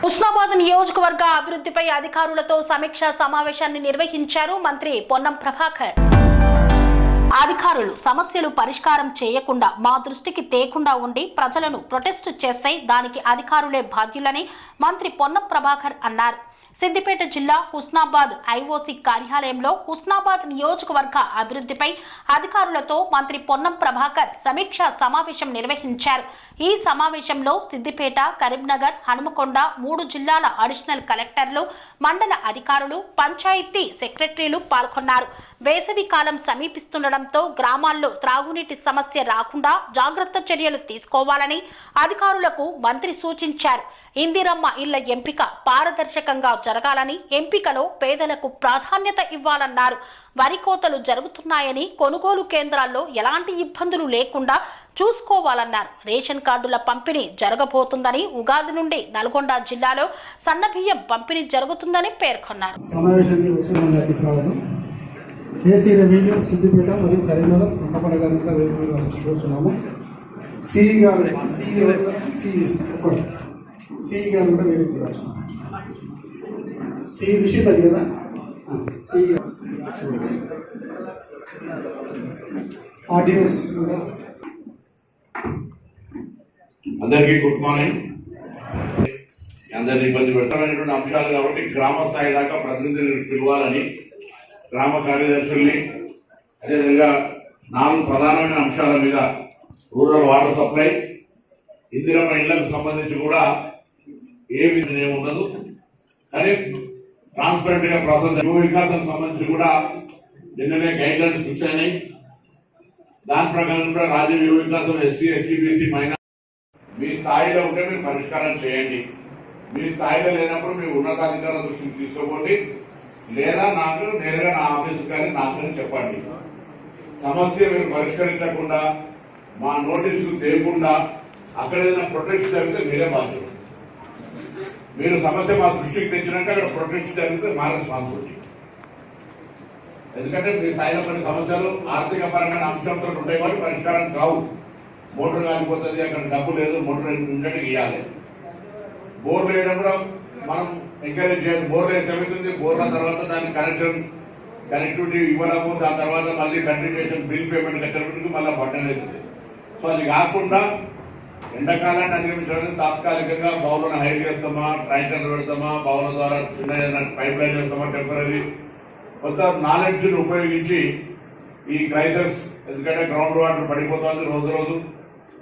హుస్నాబాద్ నియోజకవర్గ అభివృద్ధిపై అధికారులతో సమీక్షా సమావేశాన్ని నిర్వహించారు మంత్రి పొన్నం ప్రభాకర్. అధికారులు సమస్యలు పరిష్కారం చేయకుండా మా దృష్టికి తేకుండా ఉండి ప్రజలను ప్రొటెస్ట్ చేస్తే దానికి అధికారులే బాధ్యులని మంత్రి పొన్నం ప్రభాకర్ అన్నారు. సిద్దిపేట జిల్లా హుస్నాబాద్ ఐఓసీ కార్యాలయంలో హుస్నాబాద్ నియోజకవర్గ అభివృద్ధిపై అధికారులతో మంత్రి పొన్నం ప్రభాకర్ సమీక్షా సమావేశం నిర్వహించారు. ఈ సమావేశంలో సిద్దిపేట, కరీంనగర్, హనుమకొండ 3 జిల్లాల అడిషనల్ కలెక్టర్లు, మండల అధికారులు, పంచాయతీ సెక్రటరీలు పాల్గొన్నారు. వేసవి కాలం సమీపిస్తుండటంతో గ్రామాల్లో త్రాగునీటి సమస్య రాకుండా జాగ్రత్త చర్యలు తీసుకోవాలని అధికారులకు మంత్రి సూచించారు. ఇందిరమ్మ ఇళ్ల ఎంపిక పారదర్శకంగా జరగాలని, ఎంపికలో పేదలకు ప్రాధాన్యత ఇవ్వాలన్నారు. వరి కోతలు జరుగుతున్నాయని, కొనుగోలు కేంద్రాల్లో ఎలాంటి ఇబ్బందులు లేకుండా చూసుకోవాలన్నారు. రేషన్ కార్డుల పంపిణీ జరగబోతుందని, ఉగాది నుండి నల్గొండ జిల్లాలో సన్నబియ్యం పంపిణీ జరుగుతుందని పేర్కొన్నారు. ఏసీ రెవెన్యూ సిద్దిపేట మరియు కరీంనగర్ హనుమకొండ గారిగా వేదికగా చూస్తున్నాము. సిఈ గారు కూడా వేదికగా వస్తున్నాము. సిఈ విషయం అది కదా. సిఈ గారు ఆర్డినెన్స్ కూడా. అందరికీ గుడ్ మార్నింగ్. అందరినీ ఇబ్బంది పెడతామనేటువంటి అంశాలు కాబట్టి గ్రామ స్థాయి దాకా ప్రతినిధులు పిలవాలని గ్రామ కార్యదర్శుల్ని, అదేవిధంగా 4 ప్రధానమైన అంశాల మీద రూరల్ వాటర్ సప్లై, ఇందిరమ్మ ఇళ్లకు సంబంధించి కూడా ఏ విధంగా ఉండదు కానీ ట్రాన్స్పరెంట్ గా ప్రాసెస్. యువ వికాసం సంబంధించి కూడా నిన్ననే గైడ్ లైన్స్ ఫిక్స్ అయినాయి. దాని ప్రకారం కూడా రాజ్య యువ వికాసం ఎస్సీ, ఎస్టీ, బీసీ, మైనారిటీ మీ స్థాయిలో ఉంటే మీరు పరిష్కారం చేయండి. మీ స్థాయిలో లేనప్పుడు మీ ఉన్నతాధికారుల దృష్టికి తీసుకోకండి, లేదా నాకు నేరుగా నా ఆఫీసు కానీ నాకు చెప్పండి. సమస్య మీరు పరిష్కరించకుండా, మా నోటీసులు తేయకుండా అక్కడ ఏదైనా ప్రొటెక్షన్ జరిగితే మీరే బాధ్యులు. మీరు సమస్య మా దృష్టికి తెచ్చినాక అక్కడ ప్రొటెక్షన్ జరిగితే మా రెస్పాన్సిబిలిటీ. ఎందుకంటే మీ స్థాయిలో కొన్ని సమస్యలు ఆర్థిక పరమైన అంశంతో ఉంటాయి కాబట్టి పరిష్కారం కావు. మోటార్ కాలిపోతుంది, అక్కడ డబ్బు లేదు, మోటార్ ఉండేది ఇవ్వాలి. బోర్లు వేయడం కూడా మనం ఎంకరేజ్ చేయాలి. బోర్లు వేస్తే ఏమవుతుంది, బోర్ల తర్వాత దానికి కనెక్టివిటీ ఇవ్వడము, దాని తర్వాత మళ్ళీ కంటిన్యూషన్ బిల్ పేమెంట్ కట్టడానికి మళ్ళీ బటన్ అవుతుంది. సో అది కాకుండా ఎండాకాలాన్ని అధిగమించడానికి తాత్కాలికంగా బౌలను హైర్ చేస్తామా, ట్యాంకర్లు పెడతామా, బౌల ద్వారా చిన్న పైప్ లైన్ చేస్తామా, టెంపరీ కొత్త నాలెడ్జ్ను ఉపయోగించి ఈ క్రైసిస్, ఎందుకంటే గ్రౌండ్ వాటర్ పడిపోతుంది రోజు రోజు,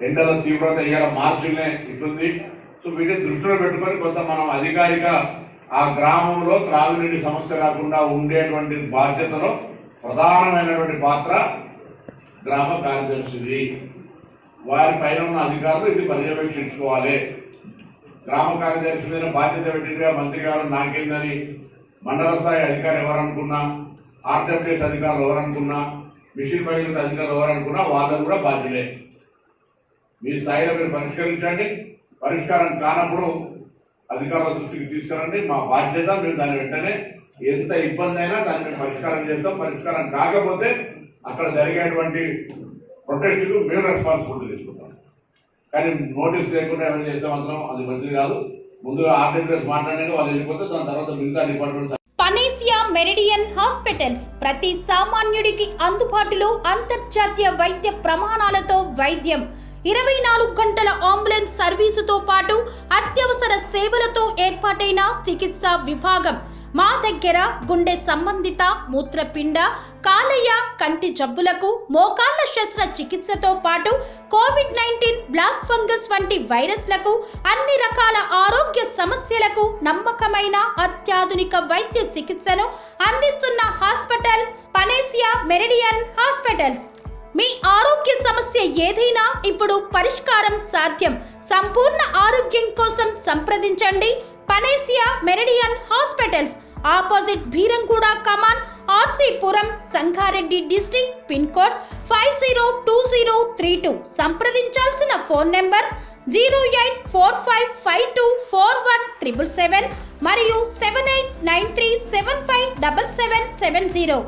ఎండల తీవ్రత ఇవాళ మార్చినే ఇట్లుంది. సో వీటిని దృష్టిలో పెట్టుకొని కొంత మనం అధికారిక ఆ గ్రామంలో త్రాగునీటి సమస్య రాకుండా ఉండేటువంటి బాధ్యతలో ప్రధానమైనటువంటి పాత్ర గ్రామ కార్యదర్శిది. వారి పైన ఉన్న అధికారులు ఇది పర్యవేక్షించుకోవాలి. గ్రామ కార్యదర్శి మీద బాధ్యత పెట్టినగా మంత్రి గారు నాకేందని మండల స్థాయి అధికారులు ఎవరనుకున్నా, ఆర్డబ్ల్యూఎస్ అధికారులు ఎవరనుకున్నా, మిషన్ బయలు అధికారులు ఎవరనుకున్నా వాళ్ళకు కూడా బాధ్యులే. మీ స్థాయిలో మీరు పరిష్కరించండి. పరిష్కారం కానప్పుడు అధికారుల దృష్టికి తీసుకురండి. మా బాధ్యత. మేము దాని వెంటనే ఎంత ఇబ్బంది అయినా దాన్ని మేము పరిష్కారం చేస్తాం. పరిష్కారం కాకపోతే అక్కడ జరిగేటువంటి ప్రొటెస్ట్కు మేము రెస్పాన్సిబిలిటీ తీసుకుంటాం. కానీ నోటీస్ లేకుండా ఏమైనా చేస్తే మాత్రం అది మంచిది కాదు. ముందుగా ఆర్డబ్ల్యూఎస్ మాట్లాడినాక వాళ్ళు వెళ్ళిపోతే దాని తర్వాత మిగతా డిపార్ట్మెంట్స్. పనేసియా మెరిడియన్ హాస్పిటల్స్ ప్రతి సామాన్యుడికి అందుబాటులో అంతర్జాతీయ వైద్య ప్రమాణాలతో వైద్యం, 24 గంటల అంబులెన్స్ సర్వీసుతో పాటు అత్యవసర సేవలతో ఏర్పాటైన చికిత్సా విభాగం. మా దగ్గర గుండె సంబంధిత, మూత్రపిండ, కాలేయ, కంటి జబ్బులకు, మోకాళ్ల శస్త్ర చికిత్సతో పాటు కోవిడ్-19, బ్లాక్ ఫంగస్ వంటి వైరస్లకు, అన్ని రకాల ఆరోగ్య సమస్యలకు నమ్మకమైన అత్యాధునిక వైద్య చికిత్సను అందిస్తున్న హాస్పిటల్ పనేసియా మెరిడియన్ హాస్పిటల్స్. మీ ఆరోగ్య సమస్య ఏదైనా ఇప్పుడు పరిష్కారం సాధ్యం. సంపూర్ణ ఆరోగ్యం కోసం సంప్రదించండి Panacea Meridian hospitals. Opposite Bheeramguda కమాన్, RC Puram, Sangareddy district. Pin code 502032. సంప్రదించాల్సిన ఫోన్ నెంబర్ 0845524177 మరియు 7893757770.